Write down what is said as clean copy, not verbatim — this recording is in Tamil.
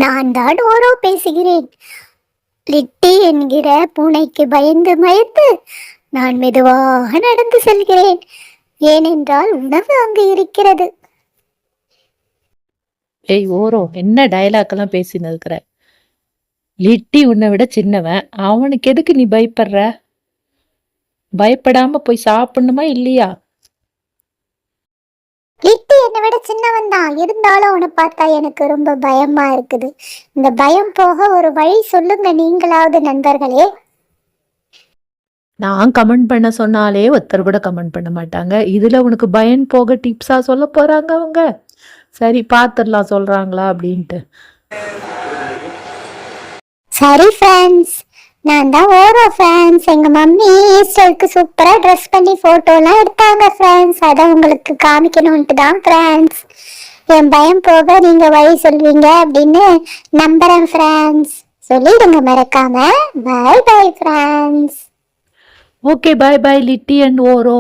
நான் தான் ஓரோ பேசுகிறேன். லிட்டி என்கிற பூனைக்கு பயந்து பயந்து நான் மெதுவாக நடந்து செல்கிறேன். ஏனென்றால் உணவு அங்கு இருக்கிறது. ஏய் ஓரோ, என்ன டயலாக் எல்லாம் பேசின்னு இருக்கிற? லிட்டி உன்னை விட சின்னவன், அவனுக்கு எதுக்கு நீ பயப்படுற? பயப்படாம போய் சாப்பிடணுமா இல்லையா? லிட்டி என்னை விட சின்னவன் தான், இருந்தாலும் அவனை பார்த்தா எனக்கு ரொம்ப பயமா இருக்குது. இந்த பயம் போக ஒரு வழி சொல்லுங்க நீங்களாவது நண்பர்களே. நான் கமெண்ட் பண்ண சொன்னாலே ஒருத்தர் கூட கமெண்ட் பண்ண மாட்டாங்க. இதுல உனக்கு பயம் போக டிப்ஸா சொல்ல போறாங்க அவங்க. சரி பார்த்துடலாம் சொல்றாங்களா அப்படின்ட்டு. சரி ஃப்ரெண்ட்ஸ், நான் தான் ஓரோ ஃப்ரெண்ட்ஸ். எங்க மம்மி ஈஸ்டருக்கு சூப்பரா ட்ரெஸ் பண்ணி போட்டோலாம் எடுத்தாங்க ஃப்ரெண்ட்ஸ். அதை உங்களுக்கு காமிக்கணும்ட்டு தான் ஃப்ரெண்ட்ஸ். என் பயம் போக நீங்க வழி சொல்வீங்க அப்படின்னு நம்புறேன் ஃப்ரெண்ட்ஸ். சொல்லிடுங்க மறக்காம. Bye bye friends. Okay, bye bye லிட்டி அண்ட் ஓரோ.